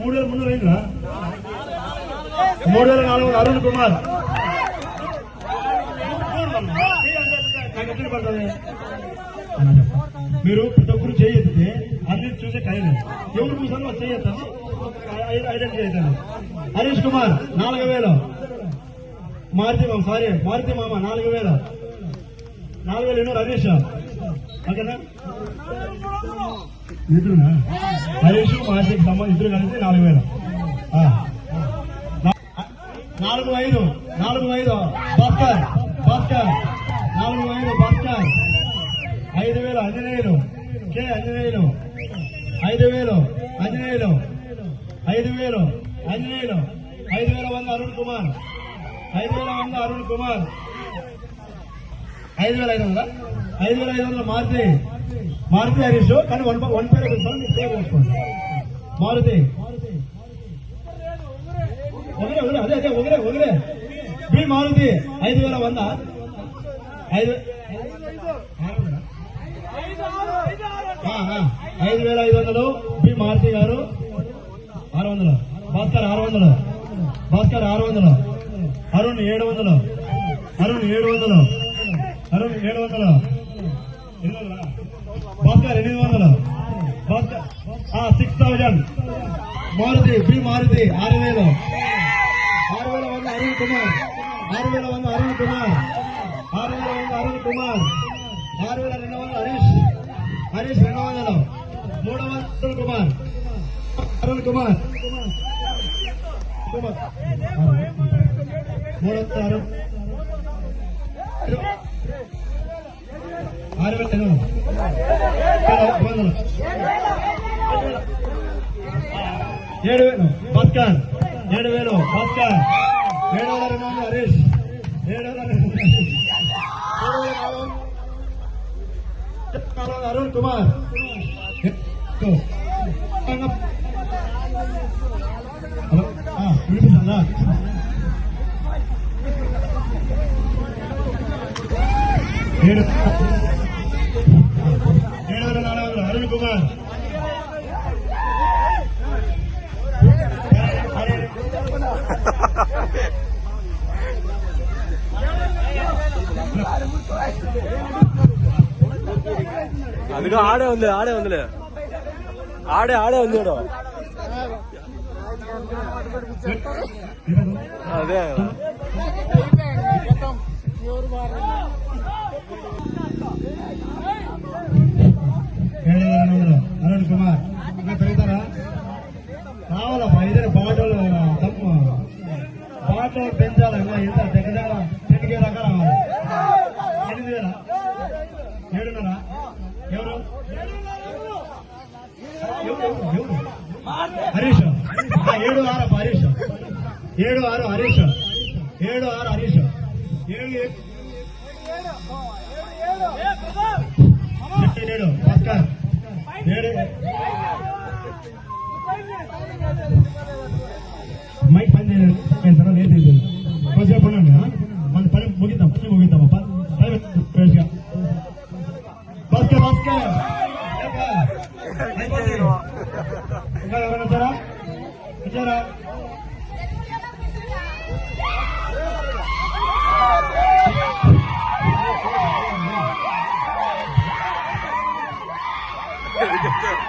3,300 అయిందా? 3,400 అరుణ్ కుమార్. మీరు ప్రతి ఒక్కరు చేయెత్తితే అన్ని చూసే ఖైదు. ఎవరు చూసారో అది చేయొద్దని ఐడెంటిఫై అవుతాను. హరీష్ కుమార్ 4,000. మారుతి మామ 4,000. 4,200 హరీష్. ఓకేనా? ఇద్దరునా? హరీష్ మారుతికి సంబంధించి ఇద్దరు కలిసి 4,000. 4,500 భాస్కర్. 4,500 భాస్కర్. 5,000 ఆంజనేయులు. కే ఆంజనేయులు. 5,000 ఆంజనేయులు. 5,000 ఆంజనేయులు. 5,100 అరుణ్ కుమార్. 5,100 అరుణ్ కుమార్. 5,500 5,500 మారుతి హరీష్. కానీ వన్ పేరు సేవ్ చేసుకోండి. మారుతి ఒగరే బి మారుతి 5,100. 5,500 బి మారుతి గారు. 600 భాస్కర్. 600 అరుణ్ 700. అరుణ్ 700 భాస్కర్ 800. భాస్కర్ 6,000 మారుతి బి మారుతి. 6,000 6,100 అరుణ్ కుమార్. 6,100 అరుణ్ కుమార్. 6,200 హరీష్ 200. 300 కుమార్. అరుణ్ కుమార్ 300 6,800. భాస్కర్ 7,000 భాస్కర్. 7,200 హరీష్. 7,400 అరుణ్ కుమార్. వినిపిస్తుందా? 7,400 అరుణ్ కుమార్. అందుకే ఆడే ఉందిలే ఆడే ఉంది అదే 7,200 అరుణ్ కుమార్. ఇంకా పెరుగుతారా? కావాలమ్మా ఇదే బాటలు పెంచాలమ్మా. ఎంత దగ్గర 10,000 దాకా రావాలి. 8,000 7,500 ఎవరు హరీష్. 7,600 హరీష్. 7,600 హరీష్. 7,600 హరీష్. 7,700 భాస్కర్. 7 మైక్ పని చేయలేదు. లేదు కొంచెంసేపు ఉండండి. మన పని ముగిద్దాం. భాస్కర్ ఇంకా ఎవరైనా వచ్చారా? వచ్చారా?